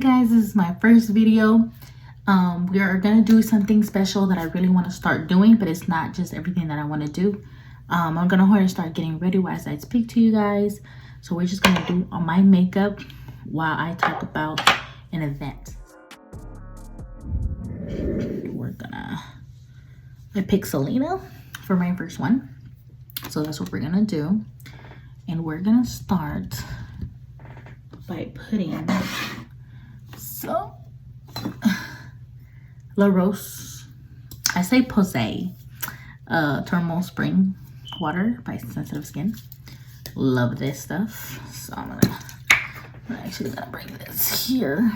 guys, this is my first video. We are gonna do something special that I really want to start doing, but it's not just everything that I want to do. I'm gonna go ahead and start getting ready as I speak to you guys. So we're just gonna do my makeup while I talk about an event. I picked Selena for my first one, so that's what we're gonna do. And we're gonna start by putting some La Rose, I say Posay, thermal spring water by Sensitive Skin. Love this stuff. So I'm actually gonna bring this here.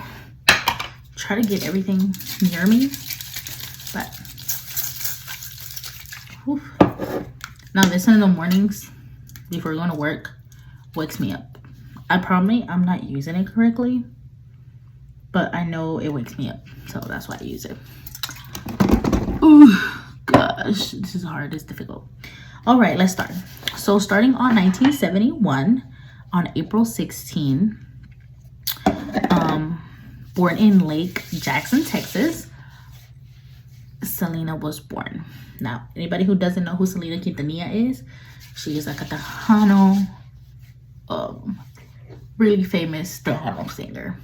Try to get everything near me, but whew. Now this in the mornings before going to work wakes me up. I'm not using it correctly, but I know it wakes me up, so that's why I use it. Ooh, gosh, this is hard, it's difficult. All right, let's start. So starting on 1971, on April 16, born in Lake Jackson, Texas, Selena was born. Now, anybody who doesn't know who Selena Quintanilla is, she is a Tejano, really famous Tejano singer.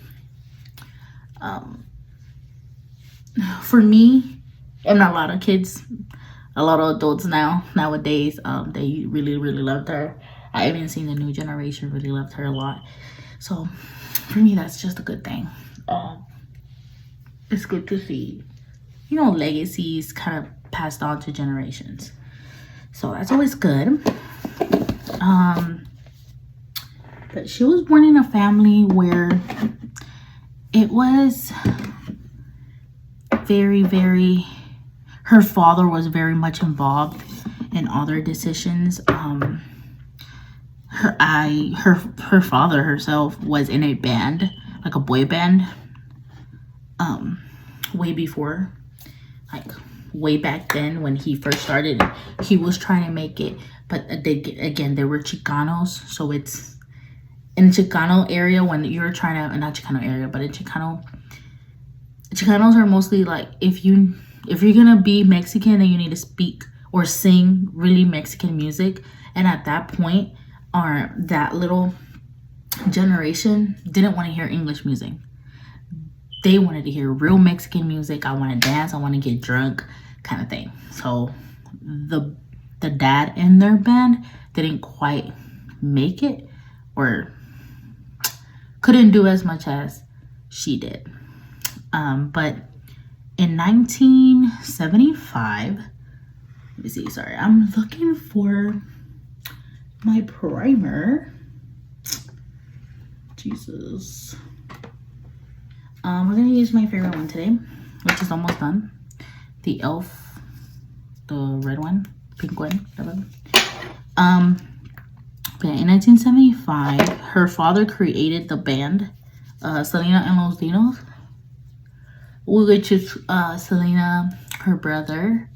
For me, and a lot of kids, a lot of adults nowadays, they really loved her. I even seen the new generation really loved her a lot. So for me, that's just a good thing. It's good to see, you know, legacies kind of passed on to generations. So that's always good. But she was born in a family where it was very, her father was very much involved in all their decisions. Her father herself was in a band, like a boy band, way before, like way back then when he first started. He was trying to make it, but they were Chicanos, so it's in Chicano area when you're trying to, not Chicano area, but in Chicanos are mostly like, if you're gonna be Mexican, then you need to speak or sing really Mexican music. And at that point, that little generation didn't want to hear English music. They wanted to hear real Mexican music. I want to dance, I want to get drunk, kind of thing. So the dad in their band didn't quite make it, or couldn't do as much as she did. But in 1975, let me see, sorry, I'm looking for my primer. Jesus. We're gonna use my favorite one today, which is almost done. The e.l.f., the red one, pink one, whatever. But in 1975, her father created the band, Selena and Los Dinos, which is Selena, her brother,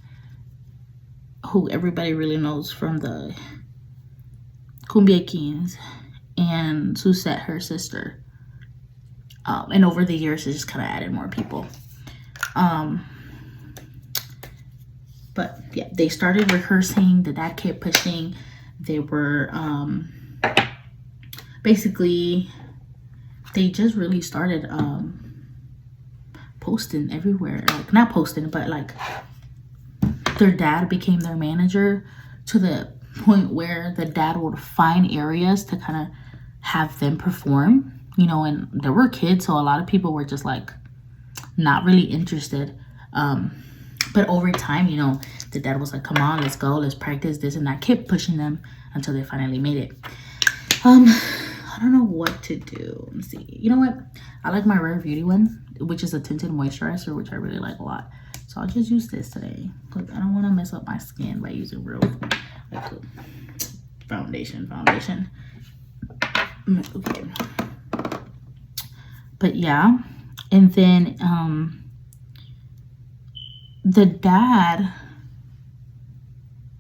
who everybody really knows from the Cumbia Kings, and Suzette, her sister. And over the years, it just kind of added more people. But yeah, they started rehearsing. The dad kept pushing. They were basically, they just really started posting everywhere. Like, not posting, but like their dad became their manager, to the point where the dad would find areas to kind of have them perform, you know. And there were kids, so a lot of people were just like not really interested. But over time, you know, the dad was like, come on, let's go, let's practice this and that. Kept pushing them until they finally made it. I don't know what to do. Let's see. You know what? I like my Rare Beauty one, which is a tinted moisturizer, which I really like a lot. So I'll just use this today, because I don't want to mess up my skin by using real like foundation. Okay. But yeah, and then the dad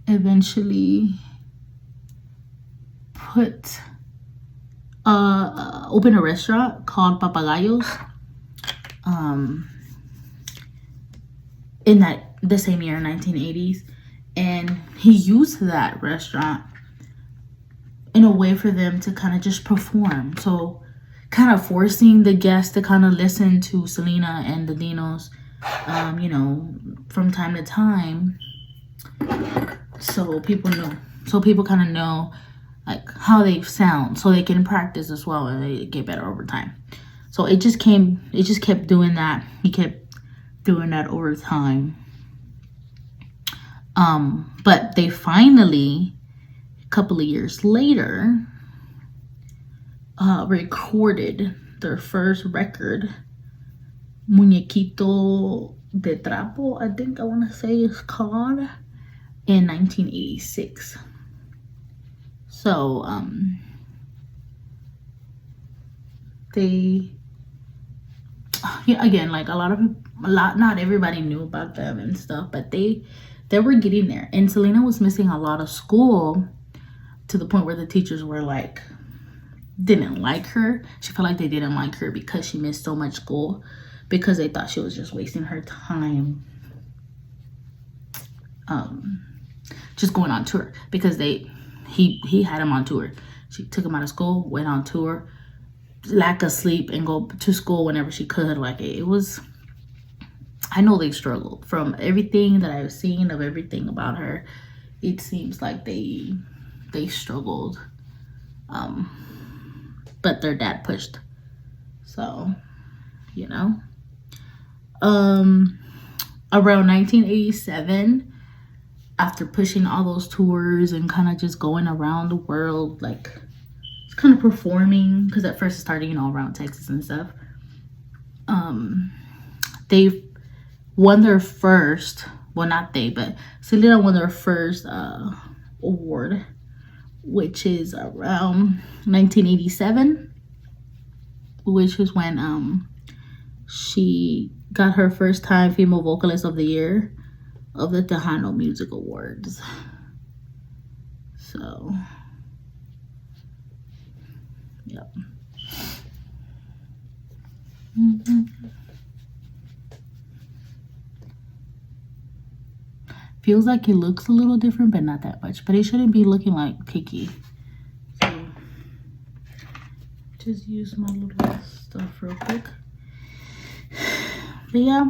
eventually opened a restaurant called Papagayos in the same year, 1980s, and he used that restaurant in a way for them to kind of just perform. So kind of forcing the guests to kind of listen to Selena and the Dinos, from time to time. So people kind of know like how they sound, so they can practice as well, and they get better over time. So it just kept doing that. He kept doing that over time. But they finally, a couple of years later, recorded their first record, Muñequito de Trapo, I think I want to say it's called, in 1986. So, again, like not everybody knew about them and stuff, but they were getting there. And Selena was missing a lot of school to the point where the teachers were like, didn't like her. She felt like they didn't like her because she missed so much school, because they thought she was just wasting her time just going on tour, because he had him on tour. She took him out of school, went on tour, lack of sleep, and go to school whenever she could. Like it was, I know they struggled. From everything that I've seen of everything about her, it seems like they struggled. But their dad pushed. So, around 1987, after pushing all those tours and kind of just going around the world, like kind of performing, because at first it started, around Texas and stuff. They won their first, well, not they, but Selena won their first award, which is around 1987, which is when she got her first time Female Vocalist of the Year of the Tejano Music Awards. So, yep. Feels like it looks a little different, but not that much. But it shouldn't be looking like Kiki. So, just use my little stuff real quick. But yeah,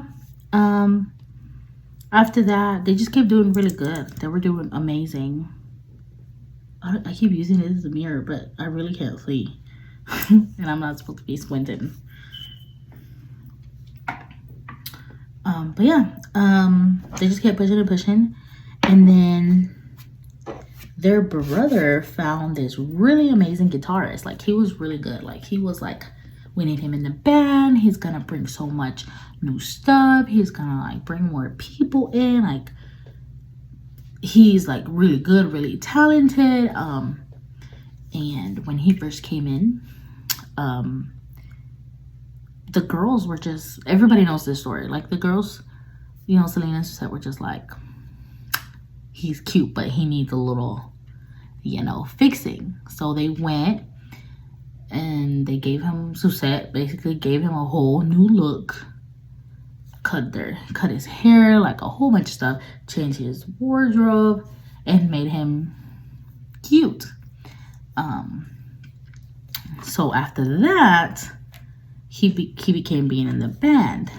after that, they just kept doing really good. They were doing amazing. I keep using it as a mirror, but I really can't see. And I'm not supposed to be squinting. But yeah, they just kept pushing and pushing. And then their brother found this really amazing guitarist. Like, he was really good. Like, he was like, we need him in the band. He's gonna bring so much new stuff. He's gonna like bring more people in. Like, he's like really good, really talented. And when he first came in, the girls were just, everybody knows this story. Like, the girls, Selena said, were just like, he's cute, but he needs a little, fixing. So they went and they gave him, Suzette basically gave him a whole new look, cut his hair, like a whole bunch of stuff, changed his wardrobe, and made him cute. So after that, he became being in the band,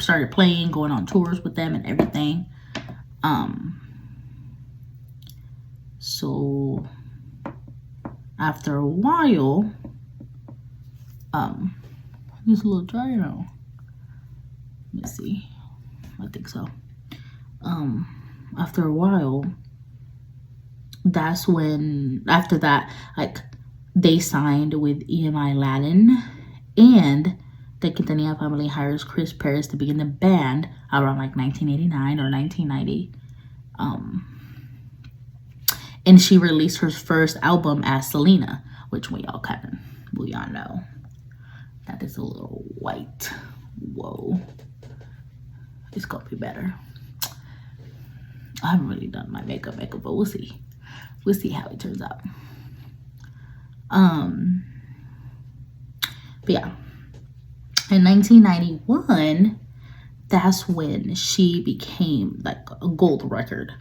started playing, going on tours with them and everything. So after a while, it's a little dry now. Let me see. I think so. After a while, that's when, after that, like, they signed with EMI Latin, and the Quintanilla family hires Chris Perez to be in the band around like 1989 or 1990. And she released her first album as Selena, which we all know. That is a little white. Whoa. It's gonna be better. I haven't really done my makeup, but we'll see. We'll see how it turns out. But yeah. In 1991, that's when she became like a gold record.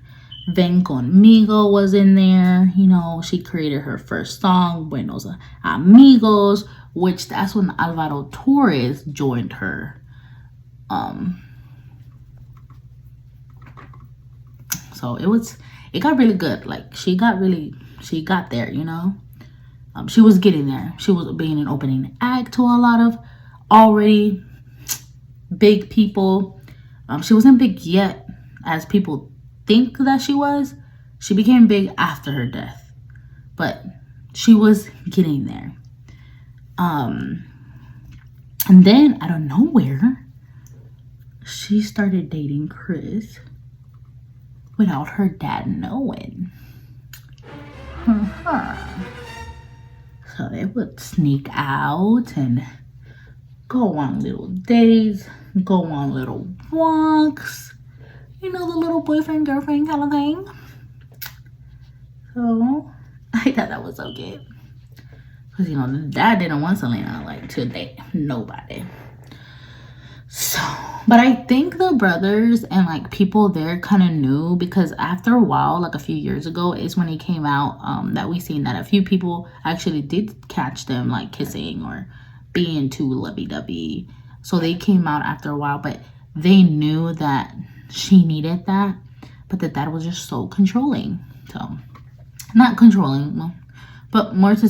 Ven Conmigo was in there. You know, she created her first song, Buenos Amigos, which that's when Alvaro Torres joined her. So it got really good. Like she got there, you know. She was getting there. She was being an opening act to a lot of already big people. She wasn't big yet, as people think that she was. She became big after her death, but she was getting there. And then out of nowhere, she started dating Chris without her dad knowing. So they would sneak out and go on little dates, go on little walks, you know, the little boyfriend, girlfriend kind of thing. So I thought that was so cute. Because, you know, the dad didn't want Selena, like, to date nobody. So, but I think the brothers and, like, people there kind of knew, because after a while, like a few years ago, is when it came out that we seen that a few people actually did catch them, like, kissing or being too lovey-dovey. So they came out after a while, but they knew that she needed that, but that dad was just so controlling. So, not controlling, but more to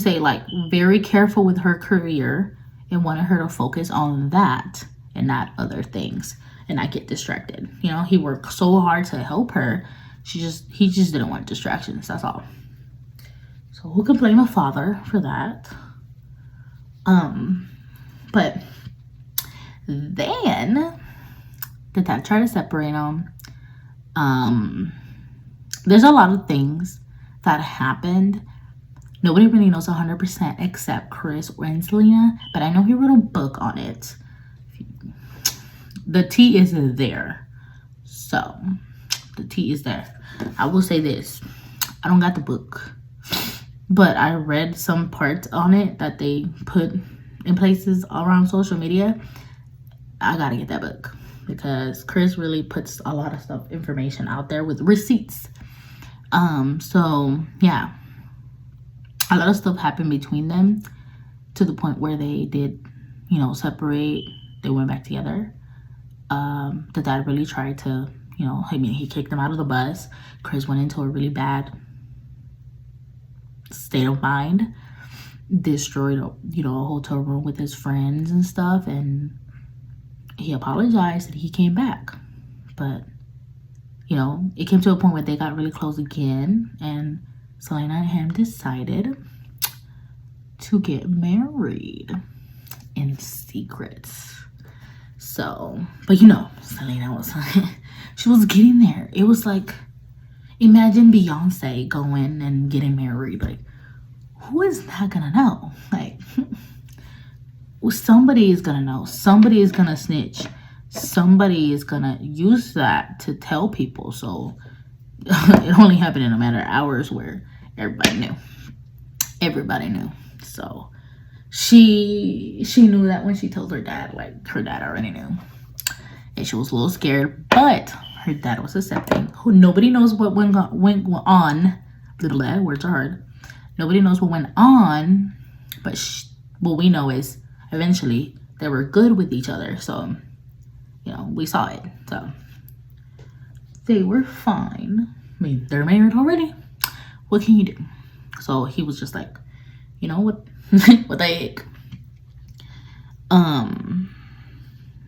say, like, very careful with her career and wanted her to focus on that and not other things and not get distracted. You know, he worked so hard to help her. He just didn't want distractions. That's all. So who can blame a father for that? But then the dad tried to separate them. There's a lot of things that happened. Nobody really knows 100% except Chris and Selena, but I know he wrote a book on it. The tea is there. So, the tea is there. I will say this. I don't got the book, but I read some parts on it that they put in places around social media. I gotta get that book because Chris really puts a lot of information out there with receipts. So, yeah. A lot of stuff happened between them to the point where they did, you know, separate. They went back together. The dad really tried to, you know, I mean, he kicked them out of the bus. Chris went into a really bad state of mind, destroyed, you know, a hotel room with his friends and stuff. And he apologized and he came back. But, you know, it came to a point where they got really close again. And Selena and him decided to get married in secret. So, but you know, Selena was she was getting there. It was like, imagine Beyonce going and getting married. Like, who is not gonna know? Like, somebody is gonna know. Somebody is gonna snitch. Somebody is gonna use that to tell people. So it only happened in a matter of hours where everybody knew. So she knew that when she told her dad, like her dad already knew, and she was a little scared, but her dad was accepting. Nobody knows what went on. Little words are hard. Nobody knows what went on, but what we know is eventually they were good with each other. So, you know, we saw it. So they were fine. I mean, they're married already. What can you do? So he was just like, you know what? What the heck?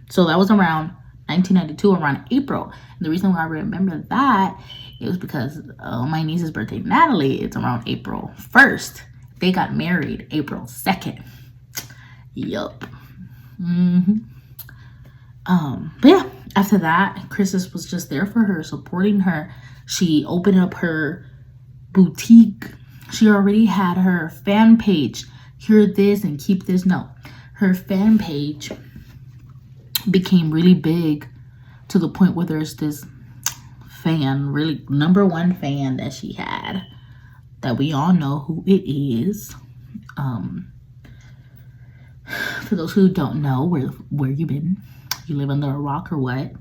So that was around 1992, around April. And the reason why I remember that is because my niece's birthday, Natalie, it's around April 1st. They got married April 2nd. Yup. But yeah, after that, Chris was just there for her, supporting her. She opened up her boutique. She already had her fan page. Hear this and keep this. No, her fan page became really big to the point where there's this fan, really number one fan that she had, that we all know who it is. For those who don't know where you been, you live under a rock or what?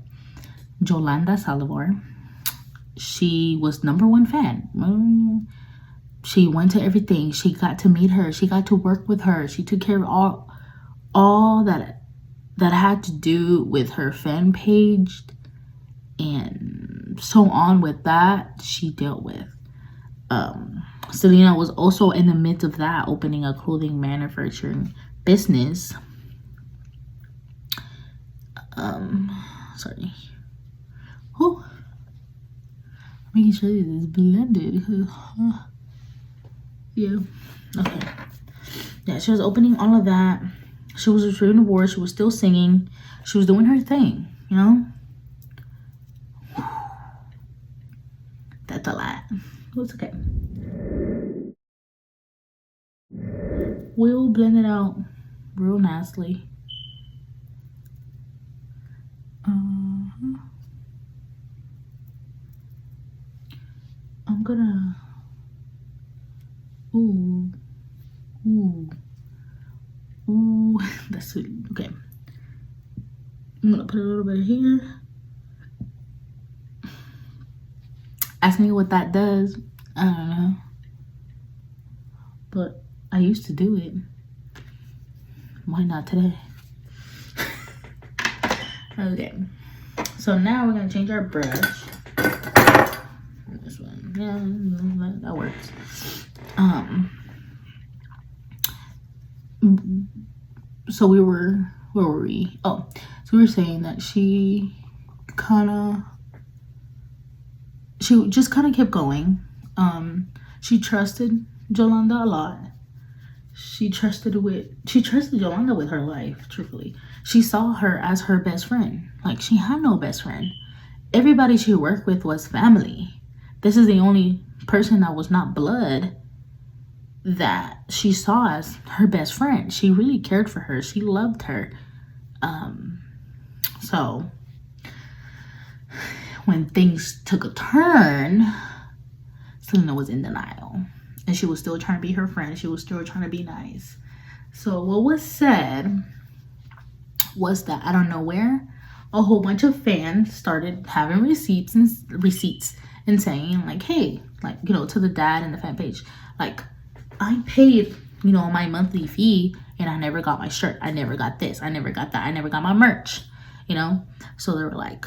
Yolanda Salazar, she was #1 fan. She went to everything. She got to meet her. She got to work with her. She took care of all that had to do with her fan page and so on. With that, she dealt with. Selena was also in the midst of that, opening a clothing manufacturing business. Sorry. Oh, making sure this is blended. Yeah. Okay. Yeah, she was opening all of that. She was receiving awards. She was still singing. She was doing her thing, you know? That's a lot. It's okay. We'll blend it out real nicely. I'm gonna... Ooh. That's sweet. Okay. I'm gonna put a little bit here. Ask me what that does. I don't know. But I used to do it. Why not today? Okay. So now we're gonna change our brush. This one. Yeah, that works. So where were we? Oh, so we were saying that she just kind of kept going. She trusted Yolanda a lot. She trusted Yolanda with her life, truthfully. She saw her as her best friend. Like, she had no best friend. Everybody she worked with was family. This is the only person that was not blood that she saw as her best friend. She really cared for her. She loved her. So when things took a turn, Selena was in denial. And she was still trying to be her friend. She was still trying to be nice. So what was said was that out of nowhere, a whole bunch of fans started having receipts and saying, like, hey, like, you know, to the dad and the fan page, like, I paid, you know, my monthly fee and I never got my shirt. I never got this. I never got that. I never got my merch, you know? So they were like,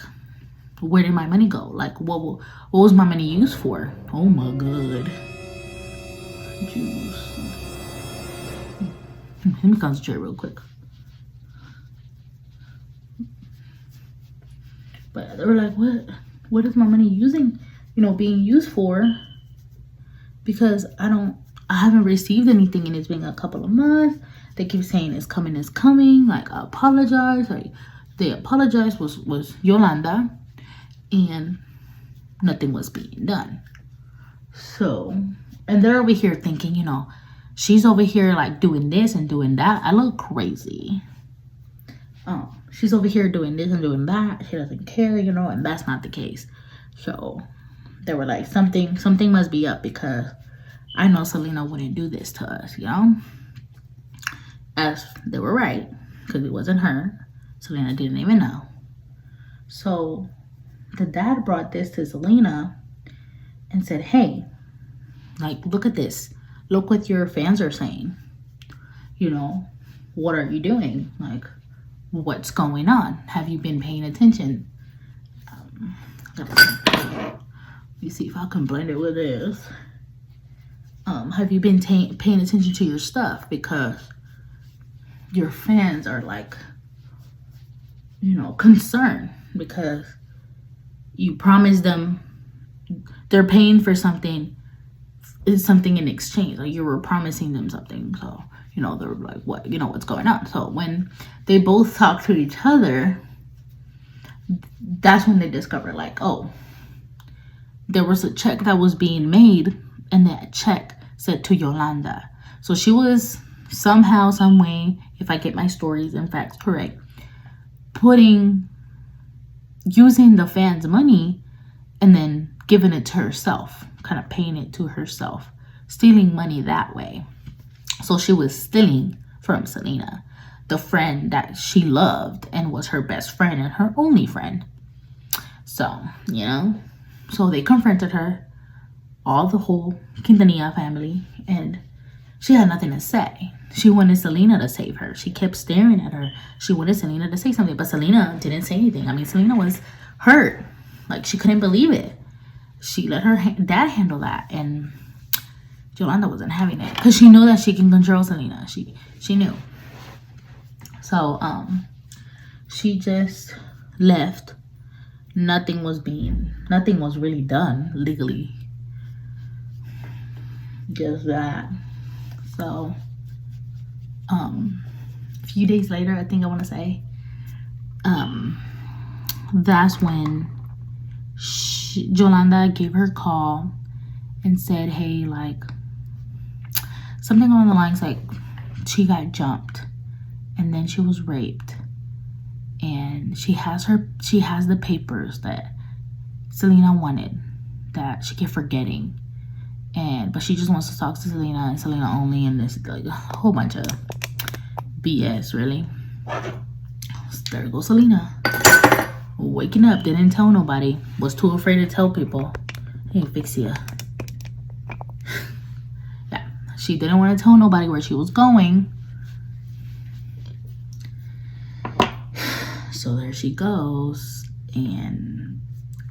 where did my money go? Like, what was my money used for? Oh my God. Juice. Let me concentrate real quick. But they were like, what is my money being used for? Because I haven't received anything and it's been a couple of months. They keep saying it's coming. Like, I apologize. Like, they apologized was Yolanda, and nothing was being done. So, and they're over here thinking, you know, she's over here like doing this and doing that. I look crazy. She's over here doing this and doing that. She doesn't care, you know, and that's not the case. So they were like, something must be up, because I know Selena wouldn't do this to us, you know? As they were right, because it wasn't her. Selena didn't even know. So the dad brought this to Selena and said, hey, like, look at this. Look what your fans are saying. You know, what are you doing? Like, what's going on? Have you been paying attention? Let me see if I can blend it with this. Have you been paying attention to your stuff? Because your fans are like, you know, concerned because you promised them they're paying for something. It's something in exchange. Like, you were promising them something. So, you know, they're like, what, you know, what's going on? So when they both talk to each other, that's when they discover, like, oh, there was a check that was being made, and that check said to Yolanda. So she was somehow, some way, if I get my stories and facts correct, using the fans' money and then giving it to herself, kind of paying it to herself, stealing money that way. So she was stealing from Selena. the friend that she loved and was her best friend and her only friend. So, you know, so they confronted her, all the whole Quintanilla family, and she had nothing to say. She wanted Selena to save her. She kept staring at her. She wanted Selena to say something, but Selena didn't say anything. I mean, Selena was hurt. Like, she couldn't believe it. She let her dad handle that, and Yolanda wasn't having it because she knew that she can control Selena. She knew. So, she just left. Nothing was really done legally. Just that. So, a few days later, I think I want to say, that's when Yolanda gave her a call and said, hey, like, something along the lines like she got jumped and then she was raped, and she has the papers that Selena wanted that she kept forgetting, but she just wants to talk to Selena and Selena only, and this like a whole bunch of BS, really. There goes Selena, waking up, didn't tell nobody, was too afraid to tell people. Hey, fix ya. Yeah, she didn't want to tell nobody where she was going. So there she goes, and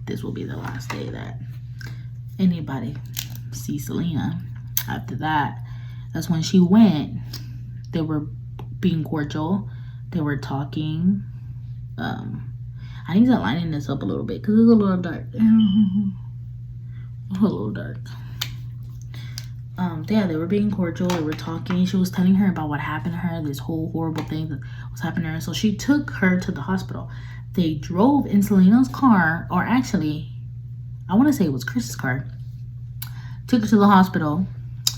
this will be the last day that anybody sees Selena. After that, that's when she went. They were being cordial. They were talking. I need to lighten this up a little bit because it's a little dark. A little dark. Yeah, they were being cordial. They were talking. She was telling her about what happened to her, this whole horrible thing that was happening to her. So she took her to the hospital. They drove in Selena's car, or actually, I want to say it was Chris's car. Took her to the hospital.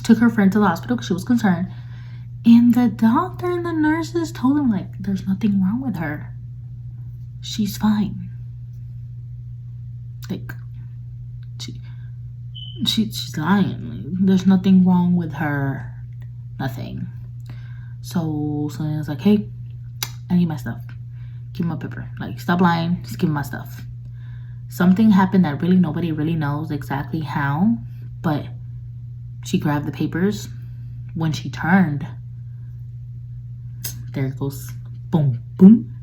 Took her friend to the hospital because she was concerned. And the doctor and the nurses told him, like, there's nothing wrong with her. She's fine. Like, she's lying. Like, there's nothing wrong with her. Nothing. So Selena's like, hey, I need my stuff. Give me my paper. Like, stop lying. Just give me my stuff. Something happened that really nobody really knows exactly how, but she grabbed the papers. When she turned, there it goes, boom, boom,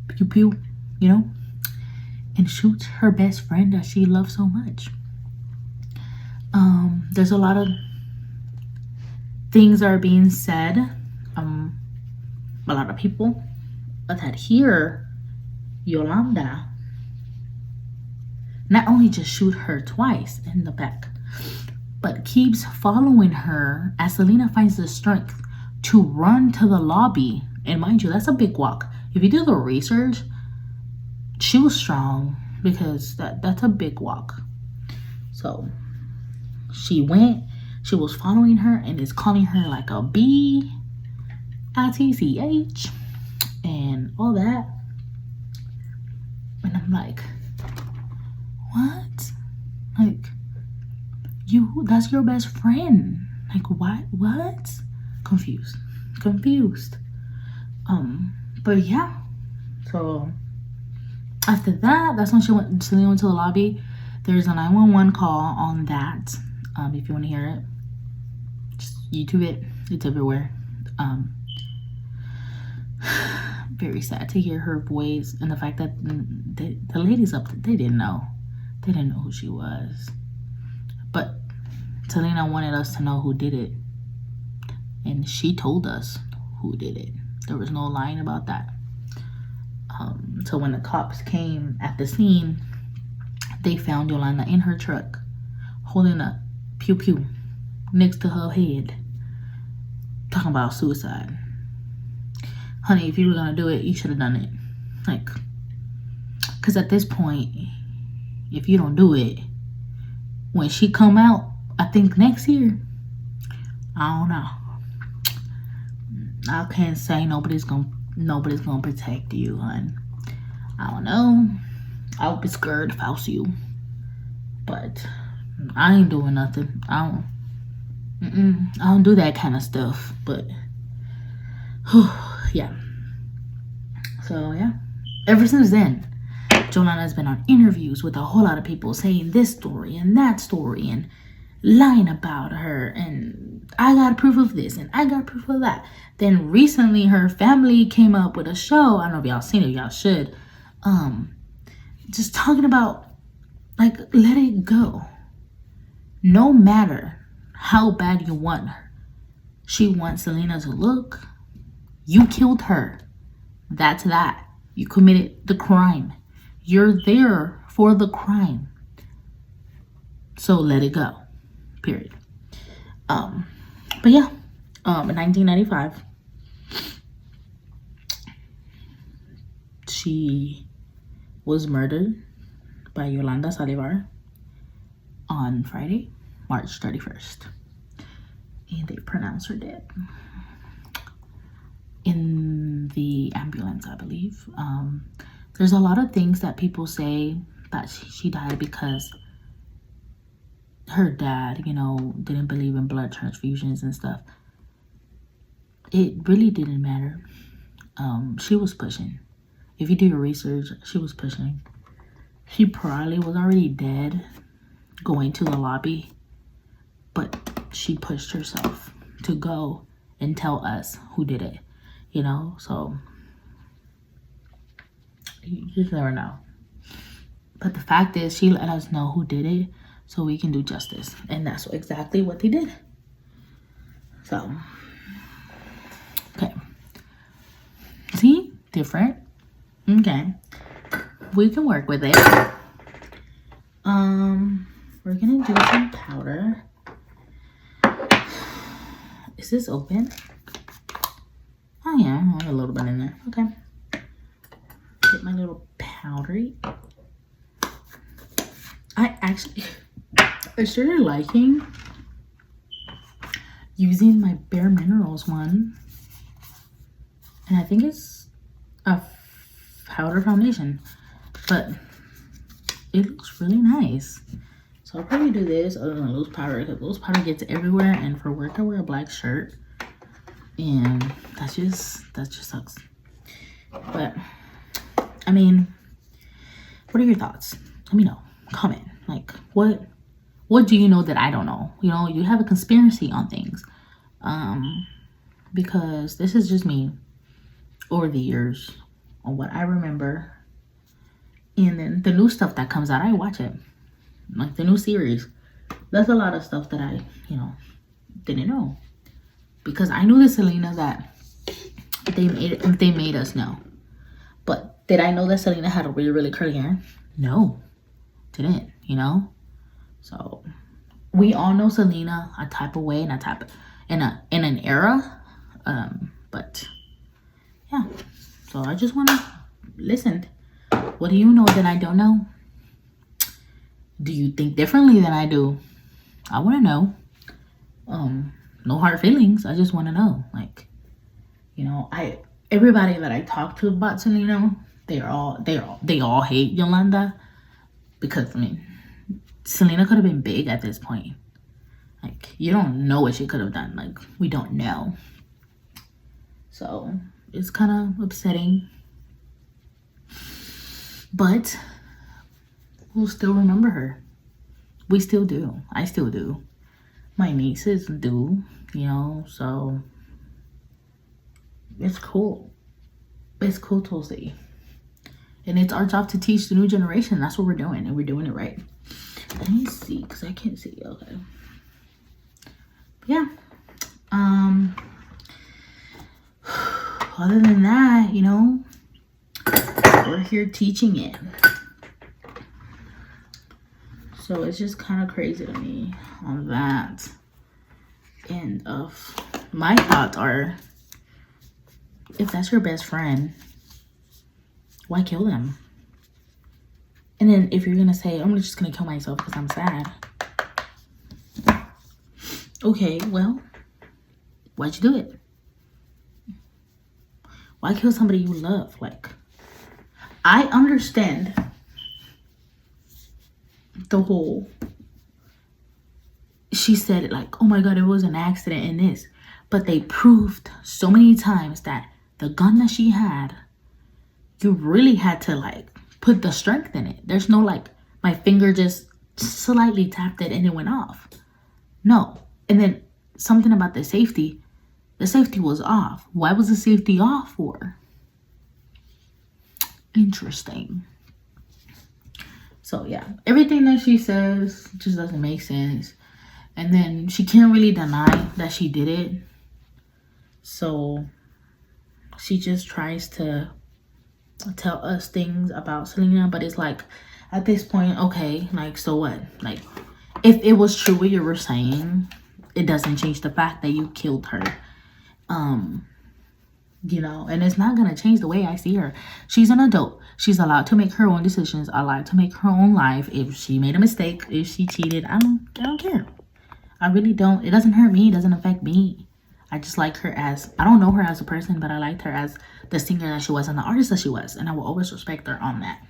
pew, pew, you know, and shoots her best friend that she loves so much. There's a lot of things are being said. A lot of people that hear Yolanda not only just shoot her twice in the back, but keeps following her as Selena finds the strength to run to the lobby. And mind you, that's a big walk. If you do the research, she was strong because that's a big walk. So she went, she was following her and is calling her like a B-I-T-C-H and all that. And I'm like, what? Like, that's your best friend. Like, what? Confused. But yeah. So after that, that's when Selena went to the lobby. There's a 911 call on that. If you want to hear it, just YouTube it. It's everywhere. Very sad to hear her voice and the fact that the ladies up there, they didn't know who she was. But Selena wanted us to know who did it, and she told us who did it. There was no lying about that. So when the cops came at the scene, they found Yolanda in her truck holding a pew pew next to her head, talking about suicide. Honey, if you were gonna do it, you should have done it. Like, because at this point, if you don't do it, when she come out, I think next year, I don't know. I can't say nobody's gonna protect you, hon. I don't know. I would be scared if I was you. But I ain't doing nothing. I don't do that kind of stuff. But Yeah. So yeah, ever since then, Jolana's been on interviews with a whole lot of people saying this story and that story and lying about her, and I got proof of this and I got proof of that. Then recently her family came up with a show. I don't know if y'all seen it, y'all should. Just talking about, like, let it go. No matter how bad you want her. She wants Selena to look. You killed her. That's that. You committed the crime. You're there for the crime. So let it go. Period. But yeah, in 1995, she was murdered by Yolanda Salivar on Friday, March 31st. And they pronounced her dead in the ambulance, I believe. There's a lot of things that people say that she died because her dad, didn't believe in blood transfusions and stuff. It really didn't matter. She was pushing. If you do your research, she was pushing. She probably was already dead going to the lobby, but she pushed herself to go and tell us who did it, so you just never know. But the fact is, she let us know who did it so we can do justice, and that's exactly what they did. So, okay, see, different. Okay, we can work with it. We're gonna do some powder. Is this open? Oh yeah, I have a little bit in there. Okay. Get my little powdery. I started liking using my Bare Minerals one. And I think it's a powder foundation. But it looks really nice. So I'll probably do this other than loose powder, because loose powder gets everywhere, and for work I wear a black shirt, and that just sucks. But I mean, what are your thoughts? Let me know. Comment. Like, what do you know that I don't know? You have a conspiracy on things. Because this is just me over the years on what I remember. And then the new stuff that comes out, I watch it. Like the new series. There's a lot of stuff that I, didn't know. Because I knew the Selena that they made us know. But did I know that Selena had a really, really curly hair? No. Didn't, So we all know Selena a type of way and a type of, in an era. But yeah. So I just wanna listen. What do you know that I don't know? Do you think differently than I do? I want to know. No hard feelings. I just want to know. Like, everybody that I talk to about Selena, they all hate Yolanda, because Selena could have been big at this point. Like, you don't know what she could have done. Like, we don't know. So it's kind of upsetting, but we'll still remember her. We still do. I still do. My nieces do, so it's cool. It's cool to see. And it's our job to teach the new generation. That's what we're doing, and we're doing it right. Let me see, because I can't see. Okay. Yeah. Other than that, we're here teaching it. So it's just kind of crazy to me on that. And my thoughts are, if that's your best friend, why kill them? And then if you're gonna say, I'm just gonna kill myself because I'm sad. Okay, well, why'd you do it? Why kill somebody you love? Like, I understand the whole, she said it like, oh my God, it was an accident in this. But they proved so many times that the gun that she had, you really had to like put the strength in it. There's no like, my finger just slightly tapped it and it went off. No. And then something about the safety was off. Why was the safety off for? Interesting. So yeah, everything that she says just doesn't make sense. And then she can't really deny that she did it. So she just tries to tell us things about Selena, but it's like, at this point, okay, like, so what? Like, if it was true what you were saying, it doesn't change the fact that you killed her. You know, and it's not gonna change the way I see her. She's an adult. She's allowed to make her own decisions, allowed to make her own life. If she made a mistake, if she cheated, I don't care. I really don't. It doesn't hurt me. It doesn't affect me. I just like her as, I don't know her as a person, but I liked her as the singer that she was and the artist that she was. And I will always respect her on that.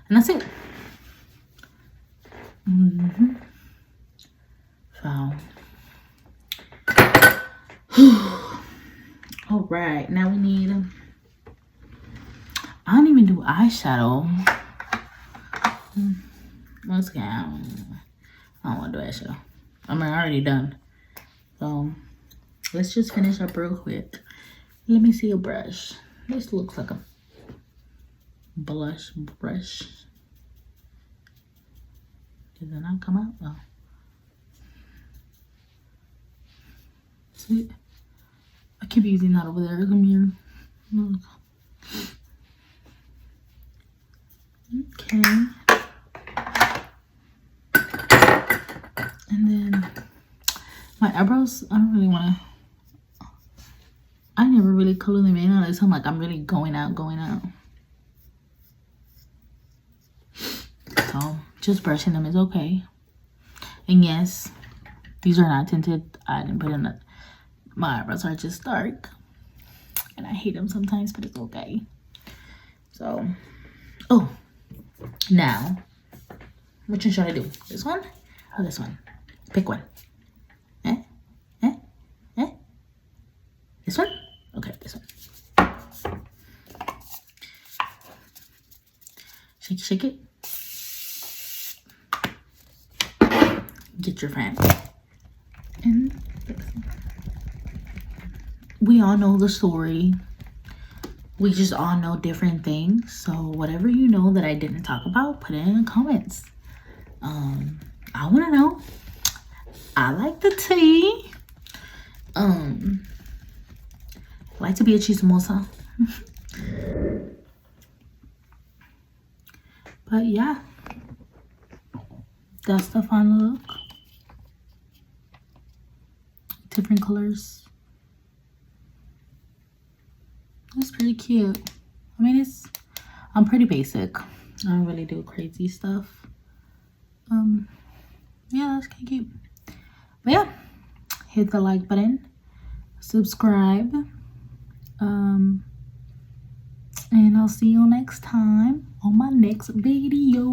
And that's it. So. All right. Now we need, I don't even do eyeshadow. Let's go. I don't want to do eyeshadow. I mean, I already done. So let's just finish up real quick. Let me see a brush. This looks like a blush brush. Did that not come out? Oh. See? I keep using that over there. Come here. Okay. And then my eyebrows, I don't really want to, I never really color them in unless I'm like, I'm really going out. So just brushing them is okay. And yes, these are not tinted. I didn't put in that. My eyebrows are just dark. And I hate them sometimes, but it's okay. So, oh, now, which one should I do? This one or this one? Pick one. This one? Okay, this one. Shake it. Get your friend. And we all know the story. We just all know different things. So whatever you know that I didn't talk about, put it in the comments. I want to know. I like the tea. I like to be a chismosa. But yeah, that's the final look. Different colors. It's pretty cute. I mean, I'm pretty basic. I don't really do crazy stuff. Yeah, that's kind of cute. But yeah, hit the like button, subscribe, and I'll see you next time on my next video.